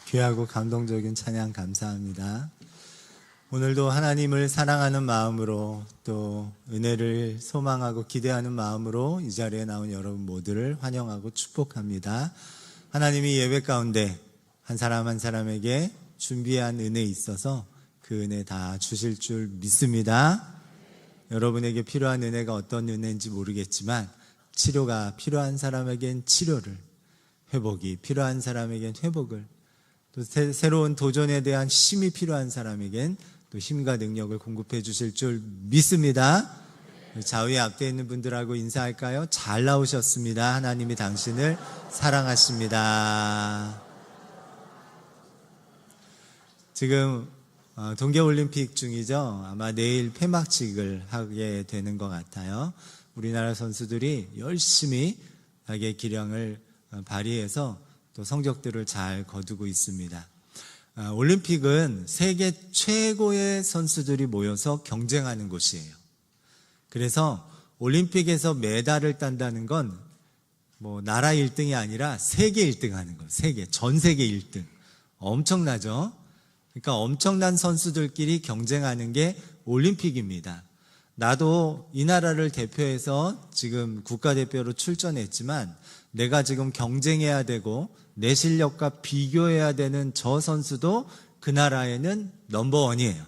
귀하고 감동적인 찬양 감사합니다. 오늘도 하나님을 사랑하는 마음으로 또 은혜를 소망하고 기대하는 마음으로 이 자리에 나온 여러분 모두를 환영하고 축복합니다. 하나님이 예배 가운데 한 사람 한 사람에게 준비한 은혜에 있어서 그 은혜 다 주실 줄 믿습니다. 여러분에게 필요한 은혜가 어떤 은혜인지 모르겠지만 치료가 필요한 사람에겐 치료를, 회복이 필요한 사람에겐 회복을, 또 새로운 도전에 대한 힘이 필요한 사람에겐 또 힘과 능력을 공급해 주실 줄 믿습니다. 좌우에 앞에 있는 분들하고 인사할까요? 잘 나오셨습니다. 하나님이 당신을 사랑하십니다. 지금 동계올림픽 중이죠. 아마 내일 폐막식을 하게 되는 것 같아요. 우리나라 선수들이 열심히 자기의 기량을 발휘해서 또 성적들을 잘 거두고 있습니다. 올림픽은 세계 최고의 선수들이 모여서 경쟁하는 곳이에요. 그래서 올림픽에서 메달을 딴다는 건 뭐 나라 1등이 아니라 세계 1등 하는 거예요. 전 세계 1등. 엄청나죠? 그러니까 엄청난 선수들끼리 경쟁하는 게 올림픽입니다. 나도 이 나라를 대표해서 지금 국가대표로 출전했지만 내가 지금 경쟁해야 되고 내 실력과 비교해야 되는 저 선수도 그 나라에는 넘버원이에요.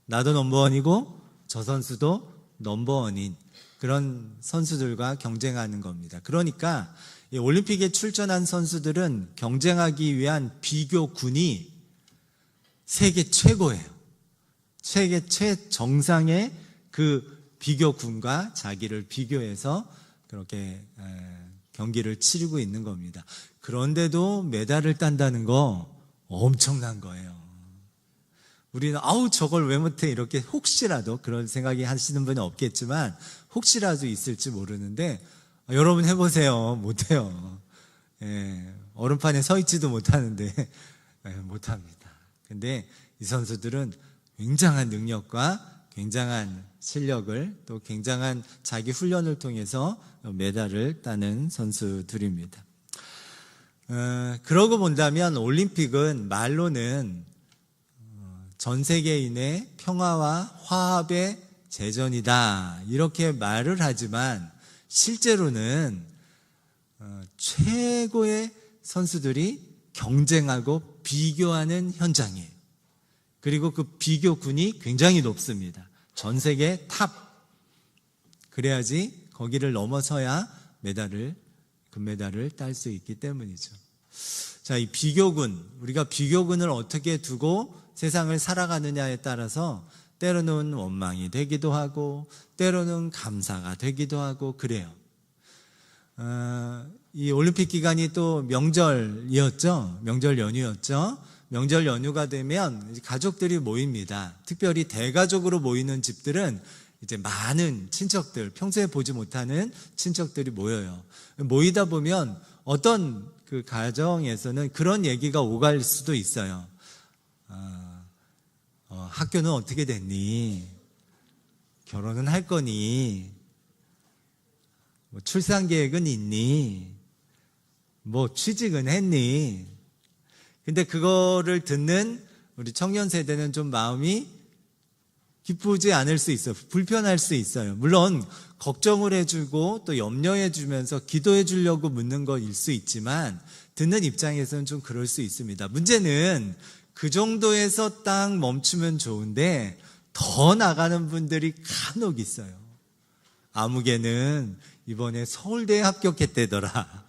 나도 넘버원이고 저 선수도 넘버원인 그런 선수들과 경쟁하는 겁니다. 그러니까 이 올림픽에 출전한 선수들은 경쟁하기 위한 비교군이 세계 최고예요. 세계 최정상의 그 비교군과 자기를 비교해서 그렇게 경기를 치르고 있는 겁니다. 그런데도 메달을 딴다는 거 엄청난 거예요. 우리는 저걸 왜 못해 이렇게 혹시라도 그런 생각이 하시는 분은 없겠지만 혹시라도 있을지 모르는데 여러분 해보세요. 못해요. 얼음판에 서 있지도 못하는데 못합니다. 근데 이 선수들은 굉장한 능력과 굉장한 실력을 또 굉장한 자기 훈련을 통해서 메달을 따는 선수들입니다. 그러고 본다면 올림픽은 말로는 전 세계인의 평화와 화합의 제전이다 이렇게 말을 하지만 실제로는 최고의 선수들이 경쟁하고 비교하는 현장이에요. 그리고 그 비교군이 굉장히 높습니다. 전 세계 탑. 그래야지 거기를 넘어서야 금메달을 딸 수 있기 때문이죠. 자, 이 비교군, 우리가 비교군을 어떻게 두고 세상을 살아가느냐에 따라서 때로는 원망이 되기도 하고 때로는 감사가 되기도 하고 그래요. 이 올림픽 기간이 또 명절이었죠. 명절 연휴였죠. 명절 연휴가 되면 가족들이 모입니다. 특별히 대가족으로 모이는 집들은 이제 많은 친척들, 평소에 보지 못하는 친척들이 모여요. 모이다 보면 어떤 그 가정에서는 그런 얘기가 오갈 수도 있어요. 학교는 어떻게 됐니? 결혼은 할 거니? 뭐 출산 계획은 있니? 뭐 취직은 했니? 근데 그거를 듣는 우리 청년 세대는 좀 마음이 기쁘지 않을 수 있어요. 불편할 수 있어요. 물론 걱정을 해주고 또 염려해 주면서 기도해 주려고 묻는 거일 수 있지만 듣는 입장에서는 좀 그럴 수 있습니다. 문제는 그 정도에서 딱 멈추면 좋은데 더 나가는 분들이 간혹 있어요. 아무개는 이번에 서울대에 합격했대더라.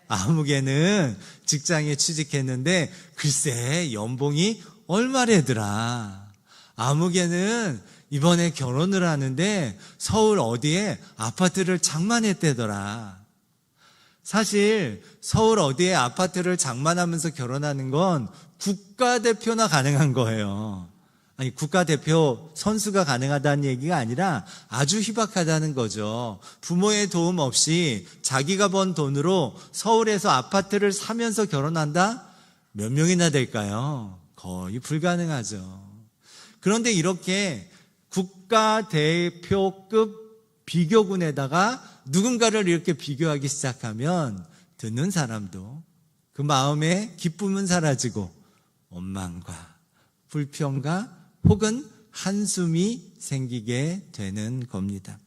아무개는 직장에 취직했는데 글쎄 연봉이 얼마래더라. 아무개는 이번에 결혼을 하는데 서울 어디에 아파트를 장만했대더라. 사실 서울 어디에 아파트를 장만하면서 결혼하는 건 국가대표나 가능한 거예요. 아니 국가대표 선수가 가능하다는 얘기가 아니라 아주 희박하다는 거죠. 부모의 도움 없이 자기가 번 돈으로 서울에서 아파트를 사면서 결혼한다? 몇 명이나 될까요? 거의 불가능하죠. 그런데 이렇게 국가대표급 비교군에다가 누군가를 이렇게 비교하기 시작하면 듣는 사람도 그 마음의 기쁨은 사라지고 원망과 불평과 혹은 한숨이 생기게 되는 겁니다.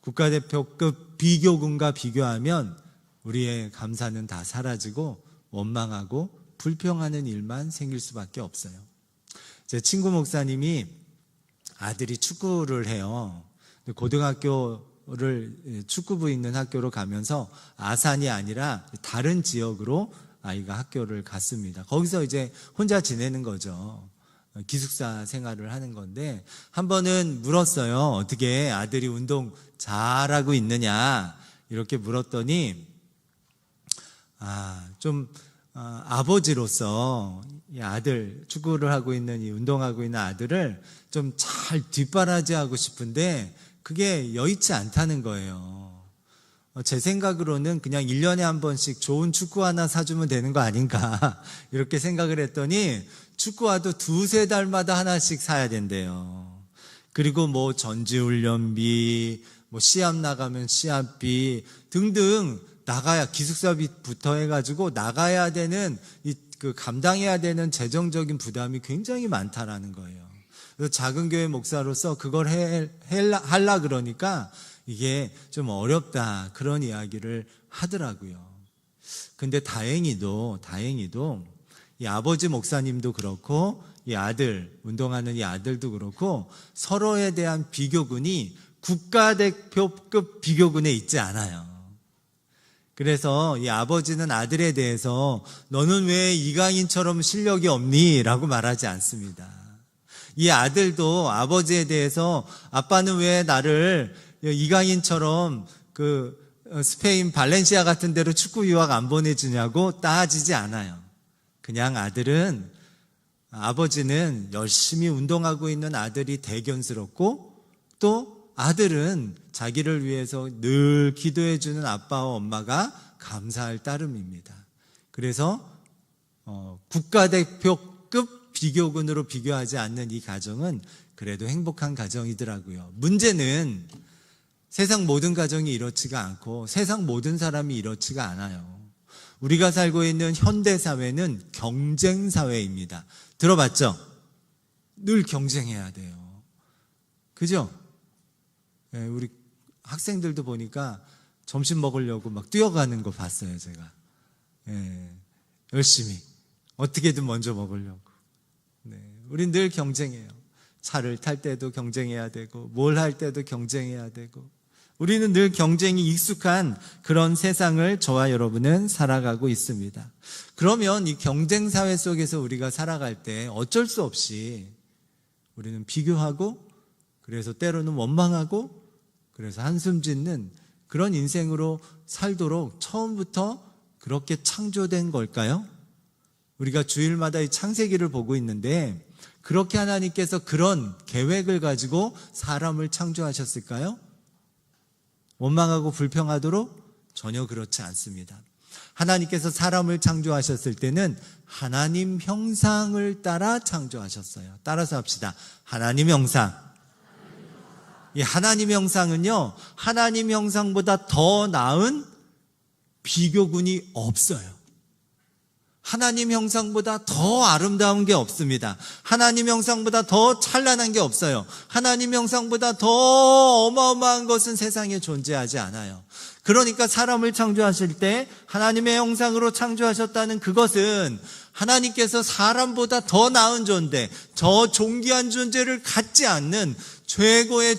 국가대표급 비교군과 비교하면 우리의 감사는 다 사라지고 원망하고 불평하는 일만 생길 수밖에 없어요. 제 친구 목사님이 아들이 축구를 해요. 고등학교를 축구부 있는 학교로 가면서 아산이 아니라 다른 지역으로 아이가 학교를 갔습니다. 거기서 이제 혼자 지내는 거죠. 기숙사 생활을 하는 건데 한 번은 물었어요. 어떻게 아들이 운동 잘하고 있느냐 이렇게 물었더니 아버지로서 이 아들 축구를 하고 있는 이 운동하고 있는 아들을 좀 잘 뒷바라지하고 싶은데 그게 여의치 않다는 거예요. 제 생각으로는 그냥 1년에 한 번씩 좋은 축구 하나 사주면 되는 거 아닌가 이렇게 생각을 했더니 축구화도 2-3달마다 하나씩 사야 된대요. 그리고 뭐 전지훈련비, 뭐 시합 나가면 시합비 등등 나가야 기숙사비부터 해가지고 나가야 되는 감당해야 되는 재정적인 부담이 굉장히 많다라는 거예요. 그래서 작은 교회 목사로서 그걸 하려 그러니까 이게 좀 어렵다 그런 이야기를 하더라고요. 근데 다행히도 이 아버지 목사님도 그렇고 이 아들 운동하는 이 아들도 그렇고 서로에 대한 비교군이 국가대표급 비교군에 있지 않아요. 그래서 이 아버지는 아들에 대해서 너는 왜 이강인처럼 실력이 없니? 라고 말하지 않습니다. 이 아들도 아버지에 대해서 아빠는 왜 나를 이강인처럼 스페인 발렌시아 같은 데로 축구 유학 안 보내주냐고 따지지 않아요. 그냥 아버지는 열심히 운동하고 있는 아들이 대견스럽고 또 아들은 자기를 위해서 늘 기도해주는 아빠와 엄마가 감사할 따름입니다. 그래서 국가대표급 비교군으로 비교하지 않는 이 가정은 그래도 행복한 가정이더라고요. 문제는 세상 모든 가정이 이렇지가 않고 세상 모든 사람이 이렇지가 않아요. 우리가 살고 있는 현대사회는 경쟁사회입니다. 들어봤죠? 늘 경쟁해야 돼요. 그죠? 네, 우리 학생들도 보니까 점심 먹으려고 막 뛰어가는 거 봤어요, 제가. 네, 열심히. 어떻게든 먼저 먹으려고. 네, 우린 늘 경쟁해요. 차를 탈 때도 경쟁해야 되고, 뭘 할 때도 경쟁해야 되고. 우리는 늘 경쟁이 익숙한 그런 세상을 저와 여러분은 살아가고 있습니다. 그러면 이 경쟁사회 속에서 우리가 살아갈 때 어쩔 수 없이 우리는 비교하고 그래서 때로는 원망하고 그래서 한숨 짓는 그런 인생으로 살도록 처음부터 그렇게 창조된 걸까요? 우리가 주일마다 이 창세기를 보고 있는데 그렇게 하나님께서 그런 계획을 가지고 사람을 창조하셨을까요? 원망하고 불평하도록 전혀 그렇지 않습니다. 하나님께서 사람을 창조하셨을 때는 하나님 형상을 따라 창조하셨어요. 따라서 합시다. 하나님 형상. 이 하나님 형상은요, 하나님 형상보다 더 나은 비교군이 없어요. 하나님 형상보다 더 아름다운 게 없습니다. 하나님 형상보다 더 찬란한 게 없어요. 하나님 형상보다 더 어마어마한 것은 세상에 존재하지 않아요. 그러니까 사람을 창조하실 때 하나님의 형상으로 창조하셨다는 그것은 하나님께서 사람보다 더 나은 존재, 더 존귀한 존재를 갖지 않는 최고의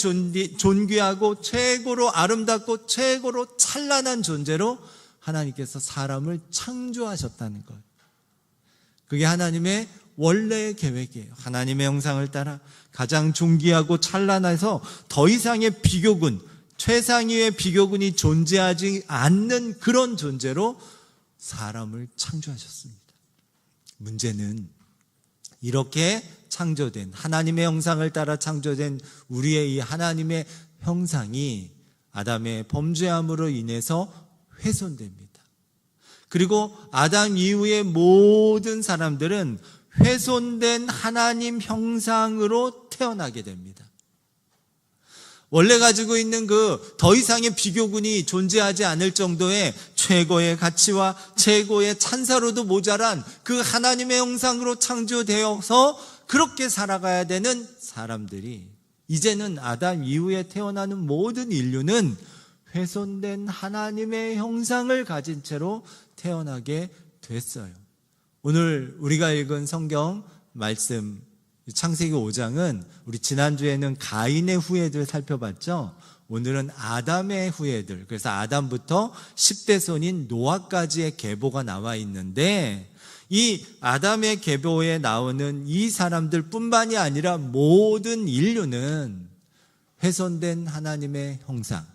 존귀하고 최고로 아름답고 최고로 찬란한 존재로 하나님께서 사람을 창조하셨다는 것. 그게 하나님의 원래의 계획이에요. 하나님의 형상을 따라 가장 존귀하고 찬란해서 더 이상의 비교군, 최상위의 비교군이 존재하지 않는 그런 존재로 사람을 창조하셨습니다. 문제는 이렇게 창조된 하나님의 형상을 따라 창조된 우리의 이 하나님의 형상이 아담의 범죄함으로 인해서 훼손됩니다. 그리고 아담 이후의 모든 사람들은 훼손된 하나님 형상으로 태어나게 됩니다. 원래 가지고 있는 그 더 이상의 비교군이 존재하지 않을 정도의 최고의 가치와 최고의 찬사로도 모자란 그 하나님의 형상으로 창조되어서 그렇게 살아가야 되는 사람들이, 이제는 아담 이후에 태어나는 모든 인류는 훼손된 하나님의 형상을 가진 채로 태어나게 됐어요. 오늘 우리가 읽은 성경 말씀 창세기 5장은 우리 지난주에는 가인의 후예들 살펴봤죠. 오늘은 아담의 후예들, 그래서 아담부터 10대 손인 노아까지의 계보가 나와 있는데, 이 아담의 계보에 나오는 이 사람들 뿐만이 아니라 모든 인류는 훼손된 하나님의 형상,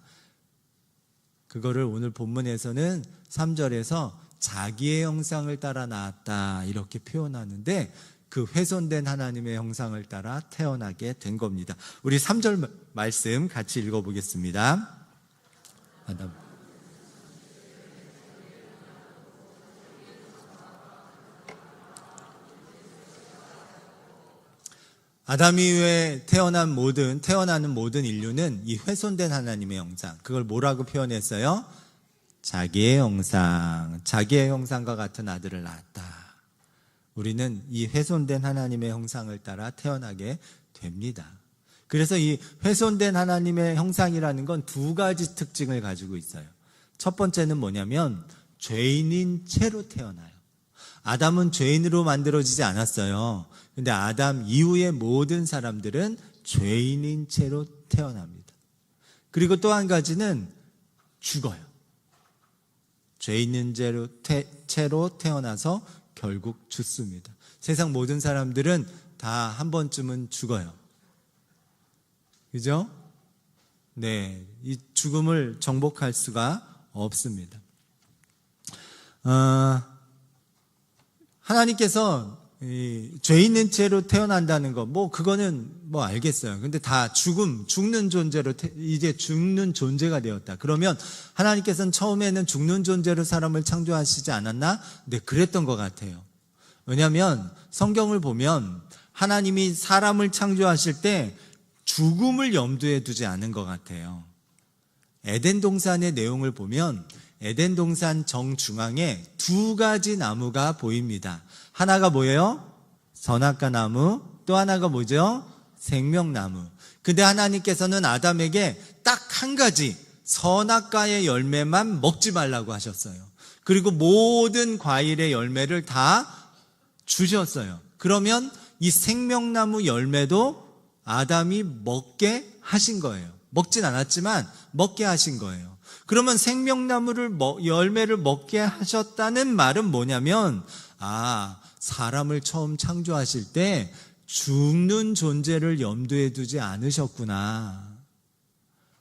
그거를 오늘 본문에서는 3절에서 자기의 형상을 따라 낳았다 이렇게 표현하는데, 그 훼손된 하나님의 형상을 따라 태어나게 된 겁니다. 우리 3절 말씀 같이 읽어보겠습니다. 아담 이후에 태어나는 모든 인류는 이 훼손된 하나님의 형상, 그걸 뭐라고 표현했어요? 자기의 형상, 자기의 형상과 같은 아들을 낳았다. 우리는 이 훼손된 하나님의 형상을 따라 태어나게 됩니다. 그래서 이 훼손된 하나님의 형상이라는 건 두 가지 특징을 가지고 있어요. 첫 번째는 뭐냐면 죄인인 채로 태어나요. 아담은 죄인으로 만들어지지 않았어요. 근데 아담 이후의 모든 사람들은 죄인인 채로 태어납니다. 그리고 또 한 가지는 죽어요. 죄인인 채로 태어나서 결국 죽습니다. 세상 모든 사람들은 다 한 번쯤은 죽어요. 그죠? 네, 이 죽음을 정복할 수가 없습니다. 하나님께서 죄 있는 채로 태어난다는 거, 그거는 알겠어요. 근데 다 죽는 존재로, 이제 죽는 존재가 되었다. 그러면 하나님께서는 처음에는 죽는 존재로 사람을 창조하시지 않았나? 네, 그랬던 것 같아요. 왜냐하면 성경을 보면 하나님이 사람을 창조하실 때 죽음을 염두에 두지 않은 것 같아요. 에덴 동산의 내용을 보면 에덴 동산 정중앙에 두 가지 나무가 보입니다. 하나가 뭐예요? 선악과 나무, 또 하나가 뭐죠? 생명나무. 근데 하나님께서는 아담에게 딱 한 가지 선악과의 열매만 먹지 말라고 하셨어요. 그리고 모든 과일의 열매를 다 주셨어요. 그러면 이 생명나무 열매도 아담이 먹게 하신 거예요. 먹진 않았지만 먹게 하신 거예요. 그러면 생명나무를 열매를 먹게 하셨다는 말은 뭐냐면, 사람을 처음 창조하실 때 죽는 존재를 염두에 두지 않으셨구나.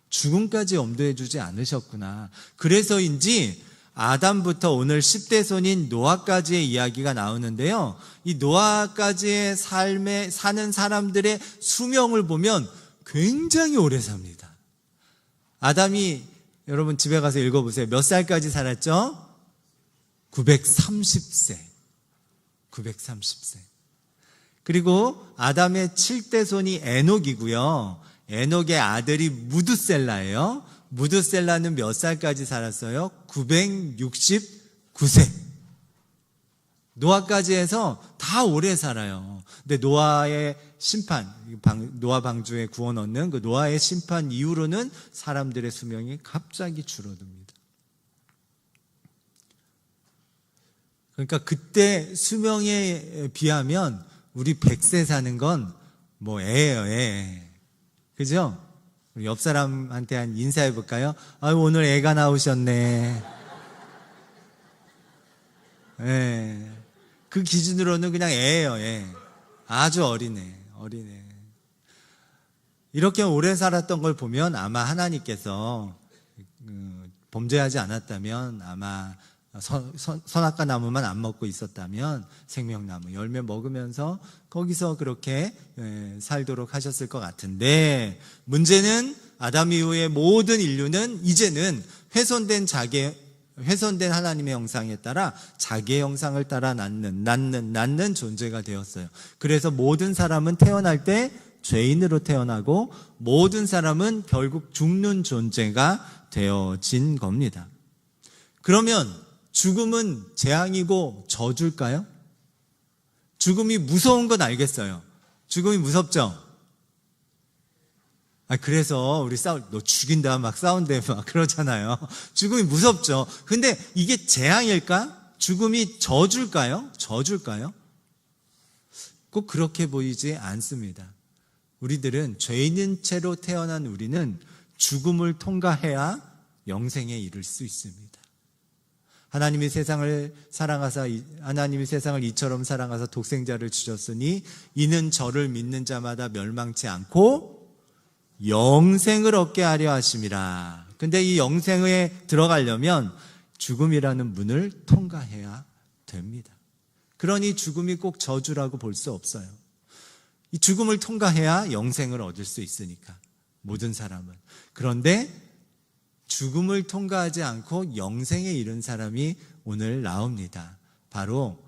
죽음까지 염두에 두지 않으셨구나. 그래서인지 아담부터 오늘 10대 손인 노아까지의 이야기가 나오는데요. 이 노아까지의 삶에 사는 사람들의 수명을 보면 굉장히 오래 삽니다. 아담이, 여러분 집에 가서 읽어보세요. 몇 살까지 살았죠? 930세. 930세. 그리고 아담의 7대 손이 에녹이고요. 에녹의 아들이 무드셀라예요. 무드셀라는 몇 살까지 살았어요? 969세. 노아까지 해서 다 오래 살아요. 근데 노아의 심판, 노아 방주에 구원 얻는 그 노아의 심판 이후로는 사람들의 수명이 갑자기 줄어듭니다. 그러니까 그때 수명에 비하면 우리 100세 사는 건 애예요, 애. 그죠? 우리 옆 사람한테 인사해 볼까요? 오늘 애가 나오셨네. 예. 그 기준으로는 그냥 애예요, 애. 아주 어린애. 이렇게 오래 살았던 걸 보면 아마 하나님께서 범죄하지 않았다면, 아마 선악과 나무만 안 먹고 있었다면 생명나무 열매 먹으면서 거기서 그렇게 살도록 하셨을 것 같은데, 문제는 아담 이후의 모든 인류는 이제는 훼손된 하나님의 형상에 따라 자기의 형상을 따라 낳는 존재가 되었어요. 그래서 모든 사람은 태어날 때 죄인으로 태어나고 모든 사람은 결국 죽는 존재가 되어진 겁니다. 그러면 죽음은 재앙이고 저주일까요? 죽음이 무서운 건 알겠어요. 죽음이 무섭죠? 그래서 우리 너 죽인다 막 싸운대 막 그러잖아요. 죽음이 무섭죠. 근데 이게 재앙일까? 죽음이 저주일까요? 저주일까요? 꼭 그렇게 보이지 않습니다. 우리들은 죄 있는 채로 태어난 우리는 죽음을 통과해야 영생에 이를 수 있습니다. 하나님이 세상을 이처럼 사랑하사 독생자를 주셨으니 이는 저를 믿는 자마다 멸망치 않고 영생을 얻게 하려 하심이라. 근데 이 영생에 들어가려면 죽음이라는 문을 통과해야 됩니다. 그러니 죽음이 꼭 저주라고 볼 수 없어요. 이 죽음을 통과해야 영생을 얻을 수 있으니까, 모든 사람은. 그런데 죽음을 통과하지 않고 영생에 이른 사람이 오늘 나옵니다. 바로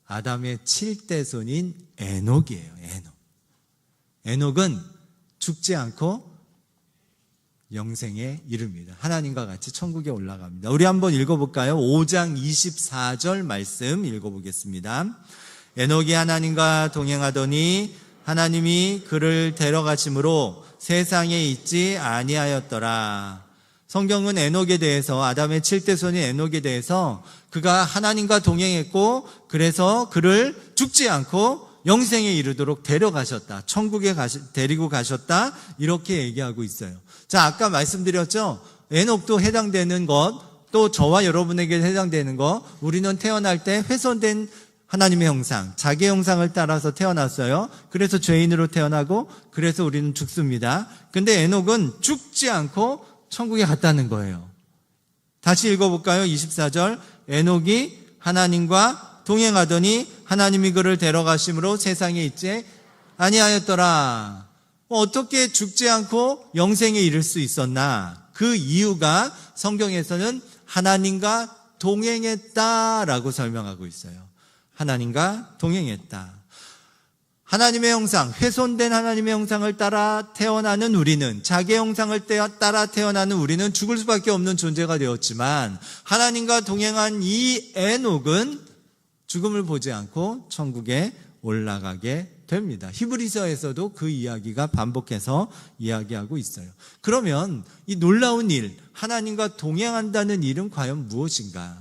아담의 7대 손인 에녹이에요. 에녹은 죽지 않고 영생에 이릅니다. 하나님과 같이 천국에 올라갑니다. 우리 한번 읽어볼까요? 5장 24절 말씀 읽어보겠습니다. 에녹이 하나님과 동행하더니 하나님이 그를 데려가심으로 세상에 있지 아니하였더라. 성경은 에녹에 대해서, 아담의 7대 손인 에녹에 대해서 그가 하나님과 동행했고 그래서 그를 죽지 않고 영생에 이르도록 데려가셨다. 천국에 데리고 가셨다. 이렇게 얘기하고 있어요. 자, 아까 말씀드렸죠? 에녹도 해당되는 것, 또 저와 여러분에게 해당되는 것, 우리는 태어날 때 훼손된 하나님의 형상, 자기의 형상을 따라서 태어났어요. 그래서 죄인으로 태어나고 그래서 우리는 죽습니다. 근데 에녹은 죽지 않고 천국에 갔다는 거예요. 다시 읽어볼까요? 24절. 에녹이 하나님과 동행하더니 하나님이 그를 데려가심으로 세상에 있지 아니하였더라. 어떻게 죽지 않고 영생에 이를 수 있었나? 그 이유가 성경에서는 하나님과 동행했다라고 설명하고 있어요. 하나님과 동행했다. 하나님의 형상, 훼손된 하나님의 형상을 따라 태어나는 우리는, 자기의 형상을 따라 태어나는 우리는 죽을 수밖에 없는 존재가 되었지만, 하나님과 동행한 이 에녹은 죽음을 보지 않고 천국에 올라가게 됩니다. 히브리서에서도 그 이야기가 반복해서 이야기하고 있어요. 그러면 이 놀라운 일, 하나님과 동행한다는 일은 과연 무엇인가?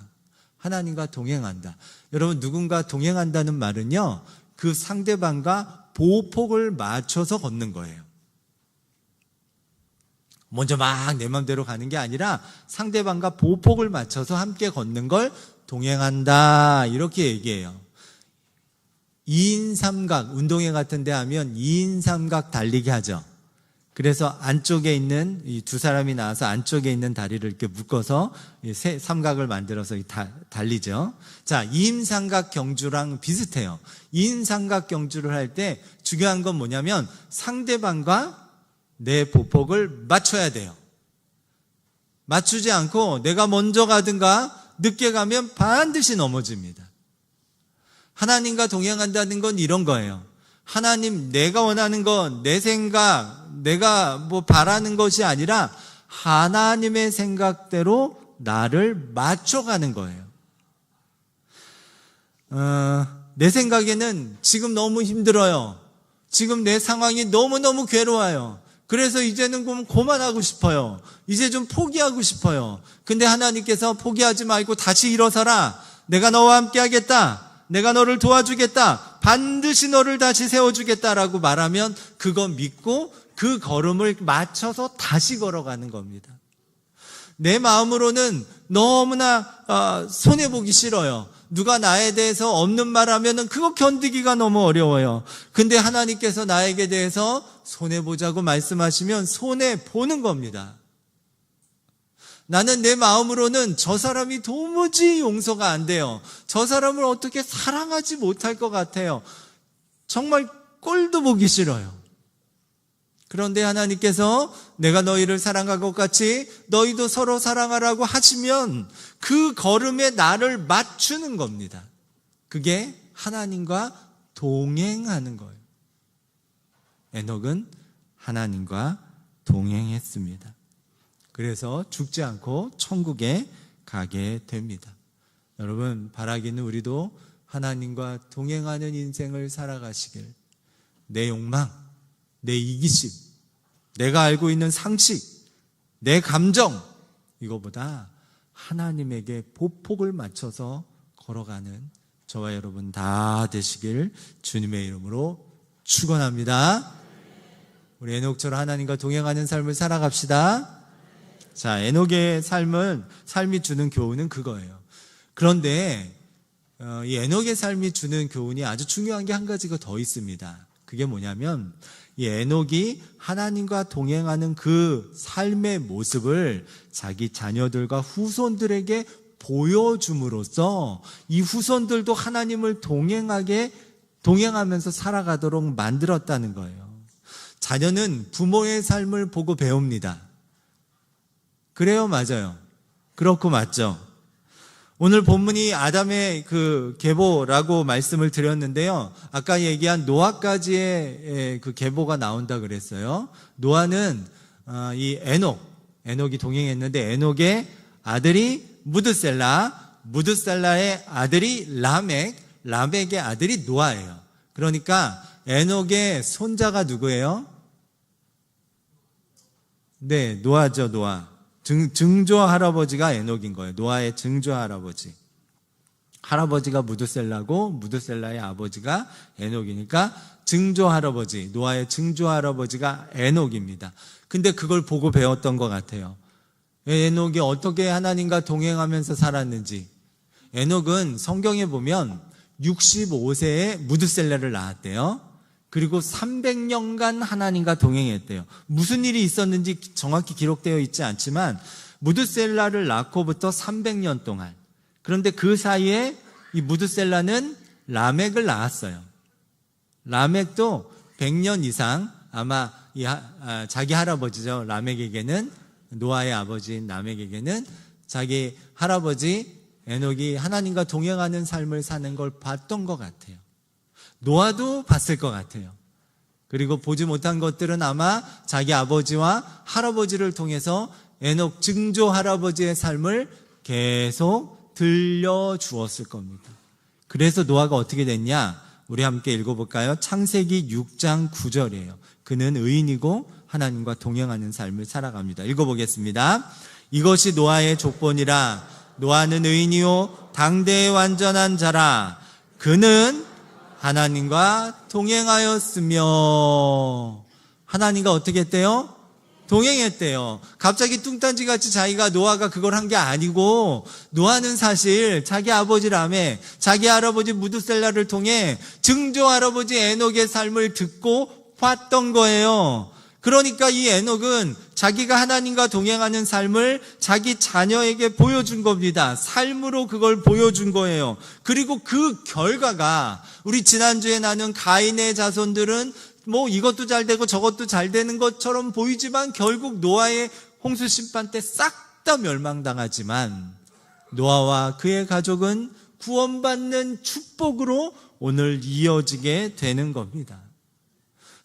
하나님과 동행한다. 여러분, 누군가 동행한다는 말은요, 그 상대방과 보폭을 맞춰서 걷는 거예요. 먼저 막 내 맘대로 가는 게 아니라 상대방과 보폭을 맞춰서 함께 걷는 걸 동행한다, 이렇게 얘기해요. 2인 삼각, 운동회 같은 데 하면 2인 삼각 달리기 하죠. 그래서 안쪽에 있는 이 두 사람이 나와서 안쪽에 있는 다리를 이렇게 묶어서 삼각을 만들어서 달리죠. 자, 2인 삼각 경주랑 비슷해요. 2인 삼각 경주를 할 때 중요한 건 뭐냐면 상대방과 내 보폭을 맞춰야 돼요. 맞추지 않고 내가 먼저 가든가 늦게 가면 반드시 넘어집니다. 하나님과 동행한다는 건 이런 거예요. 하나님, 내가 원하는 건 내 생각, 내가 바라는 것이 아니라 하나님의 생각대로 나를 맞춰가는 거예요. 내 생각에는 지금 너무 힘들어요. 지금 내 상황이 너무너무 괴로워요. 그래서 이제는 좀 그만하고 싶어요. 이제 좀 포기하고 싶어요. 근데 하나님께서 포기하지 말고 다시 일어서라. 내가 너와 함께 하겠다. 내가 너를 도와주겠다. 반드시 너를 다시 세워주겠다라고 말하면 그거 믿고 그 걸음을 맞춰서 다시 걸어가는 겁니다. 내 마음으로는 너무나 손해보기 싫어요. 누가 나에 대해서 없는 말 하면은 그거 견디기가 너무 어려워요. 근데 하나님께서 나에게 대해서 손해보자고 말씀하시면 손해보는 겁니다. 나는 내 마음으로는 저 사람이 도무지 용서가 안 돼요. 저 사람을 어떻게 사랑하지 못할 것 같아요. 정말 꼴도 보기 싫어요. 그런데 하나님께서 내가 너희를 사랑한 것 같이 너희도 서로 사랑하라고 하시면 그 걸음에 나를 맞추는 겁니다. 그게 하나님과 동행하는 거예요. 에녹은 하나님과 동행했습니다. 그래서 죽지 않고 천국에 가게 됩니다. 여러분, 바라기는 우리도 하나님과 동행하는 인생을 살아가시길, 내 욕망, 내 이기심, 내가 알고 있는 상식, 내 감정, 이거보다 하나님에게 보폭을 맞춰서 걸어가는 저와 여러분 다 되시길 주님의 이름으로 축원합니다. 우리 에녹처럼 하나님과 동행하는 삶을 살아갑시다. 자, 에녹의 삶이 주는 교훈은 그거예요. 그런데 이 에녹의 삶이 주는 교훈이 아주 중요한 게 한 가지가 더 있습니다. 그게 뭐냐면 이 에녹이 하나님과 동행하는 그 삶의 모습을 자기 자녀들과 후손들에게 보여줌으로써 이 후손들도 하나님을 동행하면서 살아가도록 만들었다는 거예요. 자녀는 부모의 삶을 보고 배웁니다. 그래요, 맞아요. 그렇고 맞죠. 오늘 본문이 아담의 그 계보라고 말씀을 드렸는데요. 아까 얘기한 노아까지의 그 계보가 나온다 그랬어요. 노아는 이 에녹이 동행했는데 에녹의 아들이 무드셀라의 아들이 라멕의 아들이 노아예요. 그러니까 에녹의 손자가 누구예요? 네, 노아죠, 노아. 증조 할아버지가 에녹인 거예요. 노아의 증조 할아버지. 할아버지가 무드셀라고 무드셀라의 아버지가 에녹이니까 증조 할아버지, 노아의 증조 할아버지가 에녹입니다. 근데 그걸 보고 배웠던 것 같아요. 에녹이 어떻게 하나님과 동행하면서 살았는지. 에녹은 성경에 보면 65세에 무드셀라를 낳았대요. 그리고 300년간 하나님과 동행했대요. 무슨 일이 있었는지 정확히 기록되어 있지 않지만 무드셀라를 낳고부터 300년 동안, 그런데 그 사이에 이 무드셀라는 라멕을 낳았어요. 라멕도 100년 이상 아마 자기 할아버지죠. 라멕에게는, 노아의 아버지인 라멕에게는 자기 할아버지 에녹이 하나님과 동행하는 삶을 사는 걸 봤던 것 같아요. 노아도 봤을 것 같아요. 그리고 보지 못한 것들은 아마 자기 아버지와 할아버지를 통해서 에녹 증조 할아버지의 삶을 계속 들려주었을 겁니다. 그래서 노아가 어떻게 됐냐? 우리 함께 읽어볼까요? 창세기 6장 9절이에요. 그는 의인이고 하나님과 동행하는 삶을 살아갑니다. 읽어보겠습니다. 이것이 노아의 족본이라. 노아는 의인이요 당대의 완전한 자라. 그는 하나님과 동행하였으며. 하나님과 어떻게 했대요? 동행했대요. 갑자기 뚱딴지같이 자기가 노아가 그걸 한 게 아니고, 노아는 사실 자기 아버지 라멕, 자기 할아버지 무드셀라를 통해 증조 할아버지 에녹의 삶을 듣고 봤던 거예요. 그러니까 이 에녹은 자기가 하나님과 동행하는 삶을 자기 자녀에게 보여준 겁니다. 삶으로 그걸 보여준 거예요. 그리고 그 결과가, 우리 지난주에 나눈 가인의 자손들은 뭐 이것도 잘 되고 저것도 잘 되는 것처럼 보이지만 결국 노아의 홍수 심판 때 싹 다 멸망당하지만 노아와 그의 가족은 구원받는 축복으로 오늘 이어지게 되는 겁니다.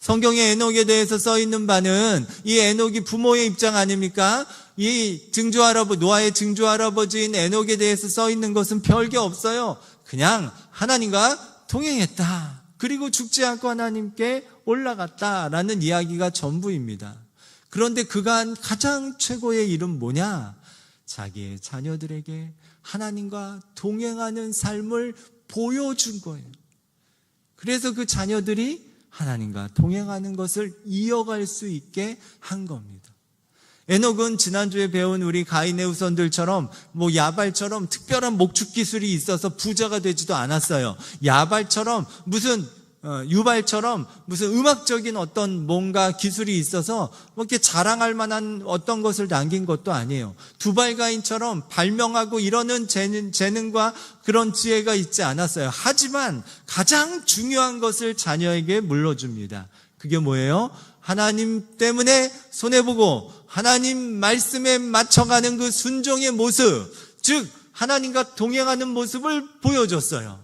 성경에 에녹에 대해서 써 있는 바는 이 에녹이 부모의 입장 아닙니까? 이 노아의 증조 할아버지인 에녹에 대해서 써 있는 것은 별게 없어요. 그냥 하나님과 동행했다. 그리고 죽지 않고 하나님께 올라갔다라는 이야기가 전부입니다. 그런데 그가 한 가장 최고의 일은 뭐냐? 자기의 자녀들에게 하나님과 동행하는 삶을 보여준 거예요. 그래서 그 자녀들이 하나님과 동행하는 것을 이어갈 수 있게 한 겁니다. 에녹은 지난주에 배운 우리 가인의 후손들처럼 야발처럼 특별한 목축 기술이 있어서 부자가 되지도 않았어요. 야발처럼 유발처럼 무슨 음악적인 어떤 뭔가 기술이 있어서 이렇게 자랑할 만한 어떤 것을 남긴 것도 아니에요. 두발가인처럼 발명하고 이러는 재능과 그런 지혜가 있지 않았어요. 하지만 가장 중요한 것을 자녀에게 물려줍니다. 그게 뭐예요? 하나님 때문에 손해보고 하나님 말씀에 맞춰가는 그 순종의 모습, 즉 하나님과 동행하는 모습을 보여줬어요.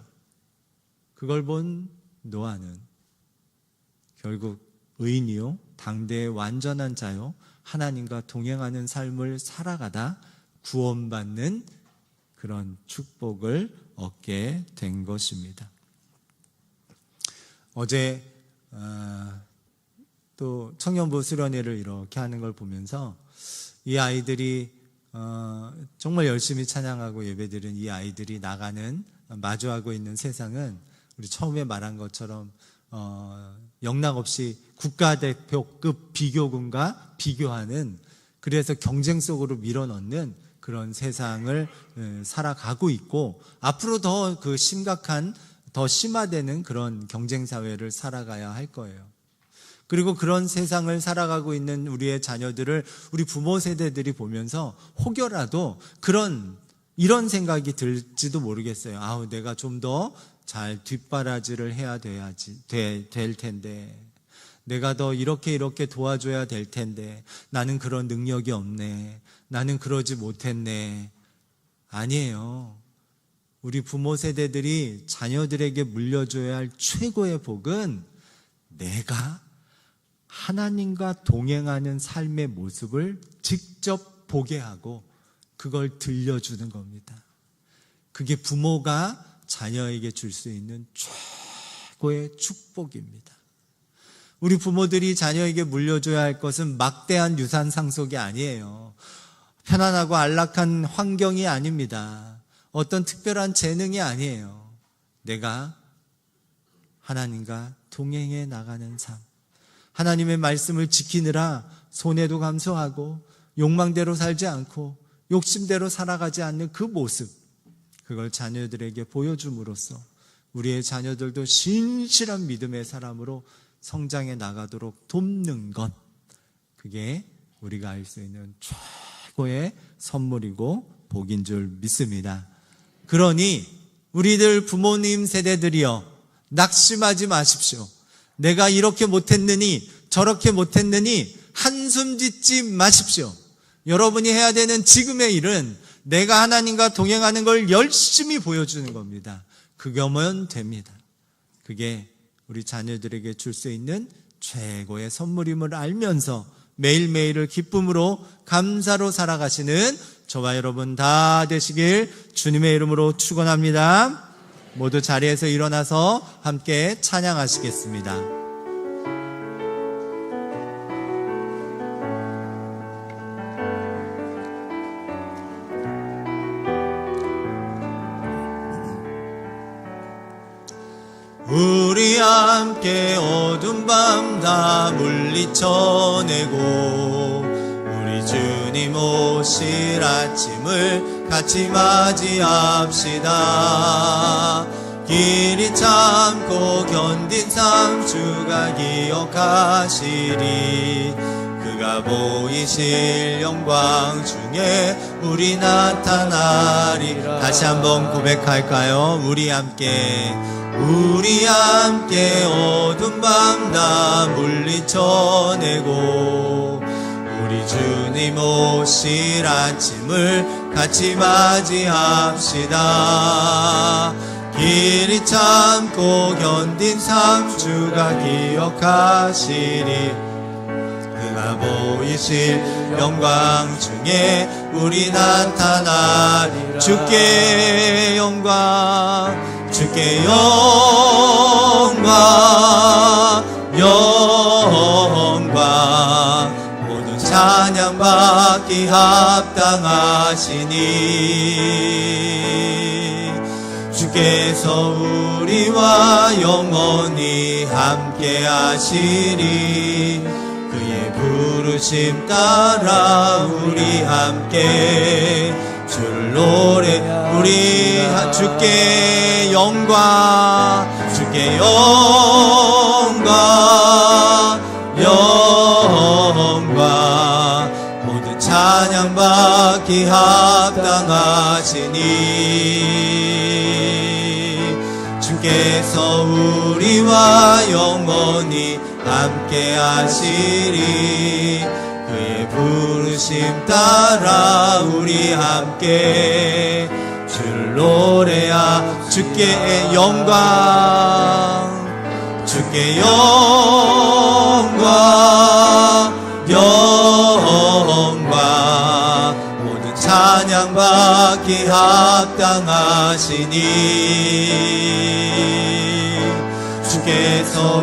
그걸 본 노아는 결국 의인이요 당대의 완전한 자요 하나님과 동행하는 삶을 살아가다 구원받는 그런 축복을 얻게 된 것입니다. 어제 또 청년부 수련회를 이렇게 하는 걸 보면서 이 아이들이 정말 열심히 찬양하고 예배드린 이 아이들이 마주하고 있는 세상은 우리 처음에 말한 것처럼 영락없이 국가대표급 비교군과 비교하는, 그래서 경쟁 속으로 밀어넣는 그런 세상을 살아가고 있고, 앞으로 더 그 심각한, 더 심화되는 그런 경쟁 사회를 살아가야 할 거예요. 그리고 그런 세상을 살아가고 있는 우리의 자녀들을 우리 부모 세대들이 보면서 혹여라도 이런 생각이 들지도 모르겠어요. 아우, 내가 좀 더 잘 뒷바라지를 해야 될 텐데, 내가 더 이렇게 도와줘야 될 텐데, 나는 그런 능력이 없네, 나는 그러지 못했네. 아니에요. 우리 부모 세대들이 자녀들에게 물려줘야 할 최고의 복은 내가 하나님과 동행하는 삶의 모습을 직접 보게 하고 그걸 들려주는 겁니다. 그게 부모가 자녀에게 줄 수 있는 최고의 축복입니다. 우리 부모들이 자녀에게 물려줘야 할 것은 막대한 유산 상속이 아니에요. 편안하고 안락한 환경이 아닙니다. 어떤 특별한 재능이 아니에요. 내가 하나님과 동행해 나가는 삶, 하나님의 말씀을 지키느라 손해도 감수하고 욕망대로 살지 않고 욕심대로 살아가지 않는 그 모습, 그걸 자녀들에게 보여줌으로써 우리의 자녀들도 신실한 믿음의 사람으로 성장해 나가도록 돕는 것, 그게 우리가 알 수 있는 최고의 선물이고 복인 줄 믿습니다. 그러니 우리들 부모님 세대들이여, 낙심하지 마십시오. 내가 이렇게 못했느니 저렇게 못했느니 한숨 짓지 마십시오. 여러분이 해야 되는 지금의 일은 내가 하나님과 동행하는 걸 열심히 보여주는 겁니다. 그거면 됩니다. 그게 우리 자녀들에게 줄 수 있는 최고의 선물임을 알면서 매일매일을 기쁨으로 감사로 살아가시는 저와 여러분 다 되시길 주님의 이름으로 축원합니다. 모두 자리에서 일어나서 함께 찬양하시겠습니다. 우리 함께 어두운 밤 다 물리쳐내고 우리 주님 오실 아침을 같이 맞이합시다. 길이 참고 견딘 삶 주가 기억하시리. 그가 보이실 영광 중에 우리 나타나리라. 다시 한번 고백할까요? 우리 함께 어두운 밤 다 물리쳐내고 우리 주님 오실 아침을 같이 맞이합시다. 길이 참고 견딘 삶 주가 기억하시리. 그가 보이실 영광 중에 우리 나타나리라. 주께 영광, 주께 영광, 모든 찬양 받기 합당하시니 주께서 우리와 영원히 함께 하시리. 그의 부르심 따라 우리 함께 줄 노래. 우리 주께 영광, 주께 영광, 모든 찬양 받기 합당하시니 주께서 우리와 영원히 함께 하시리. 그의 부르심 따라 우리 함께 줄 노래하. 주께 영광, 주께 영광, 모든 찬양 찬양받기 합당하시니 주께서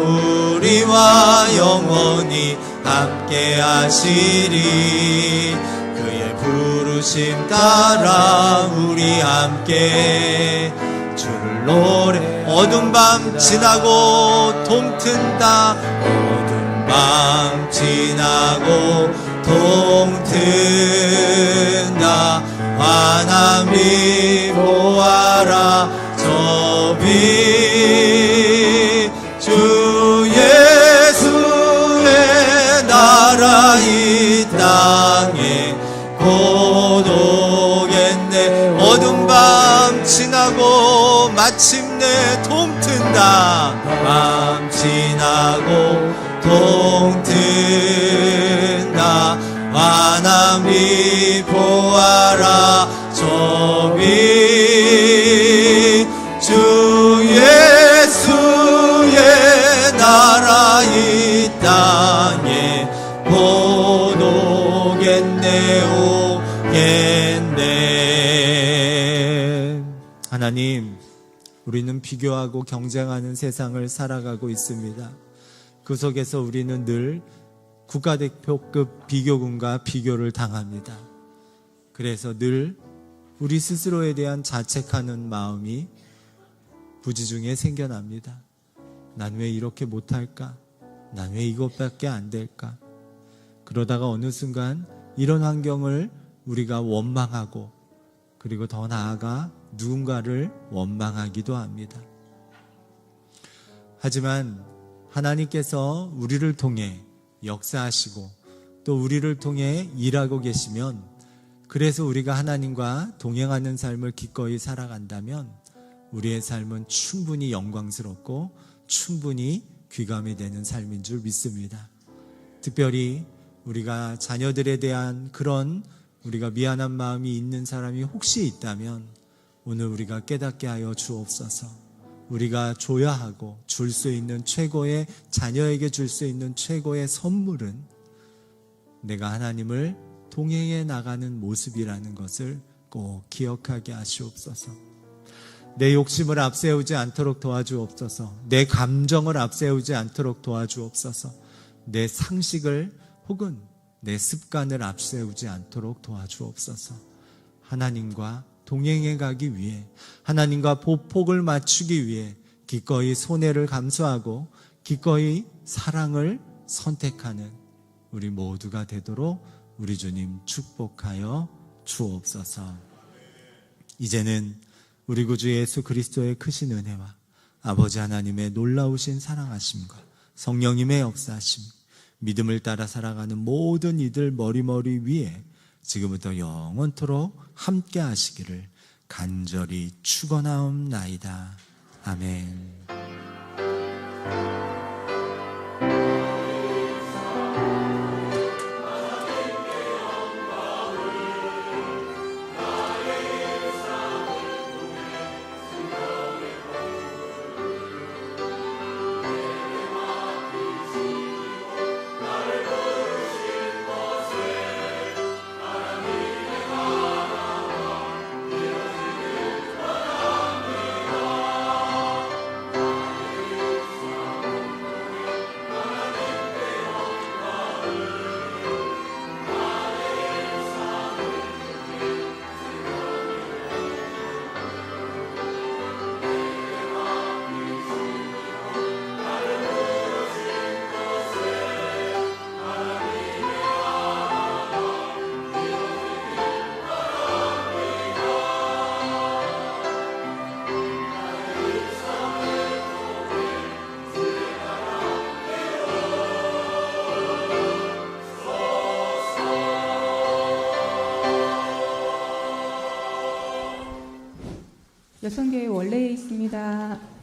우리와 영원히 함께 하시리. 그의 부르심 따라 우리 함께 주를 노래. 어두운 밤 지나고 동튼다. 어두운 밤 지나고 동튼다. 환함이 보아라 저 빛. 주 예수의 나라 이 땅에 곧 오겠네. 어두운 밤 지나고 마침내 동튼다. 밤 지나고 동튼다. 환함이 보아라 저 빛. 주 예수의 나라 이 땅에 곧 오겠네 오겠네. 하나님, 우리는 비교하고 경쟁하는 세상을 살아가고 있습니다. 그 속에서 우리는 늘 국가대표급 비교군과 비교를 당합니다. 그래서 늘 우리 스스로에 대한 자책하는 마음이 부지중에 생겨납니다. 난 왜 이렇게 못할까? 난 왜 이것밖에 안 될까? 그러다가 어느 순간 이런 환경을 우리가 원망하고, 그리고 더 나아가 누군가를 원망하기도 합니다. 하지만 하나님께서 우리를 통해 역사하시고 또 우리를 통해 일하고 계시면, 그래서 우리가 하나님과 동행하는 삶을 기꺼이 살아간다면 우리의 삶은 충분히 영광스럽고 충분히 귀감이 되는 삶인 줄 믿습니다. 특별히 우리가 자녀들에 대한 그런 우리가 미안한 마음이 있는 사람이 혹시 있다면 오늘 우리가 깨닫게 하여 주옵소서. 우리가 줘야 하고 줄 수 있는 최고의, 자녀에게 줄 수 있는 최고의 선물은 내가 하나님을 동행해 나가는 모습이라는 것을 꼭 기억하게 하시옵소서. 내 욕심을 앞세우지 않도록 도와주옵소서. 내 감정을 앞세우지 않도록 도와주옵소서. 내 상식을 혹은 내 습관을 앞세우지 않도록 도와주옵소서. 하나님과 동행해 가기 위해, 하나님과 보폭을 맞추기 위해 기꺼이 손해를 감수하고 기꺼이 사랑을 선택하는 우리 모두가 되도록 우리 주님 축복하여 주옵소서. 이제는 우리 구주 예수 그리스도의 크신 은혜와 아버지 하나님의 놀라우신 사랑하심과 성령님의 역사하심, 믿음을 따라 살아가는 모든 이들 머리머리 위에 지금부터 영원토록 함께 하시기를 간절히 축원하옵나이다. 아멘. 여성교회 원래에 있습니다.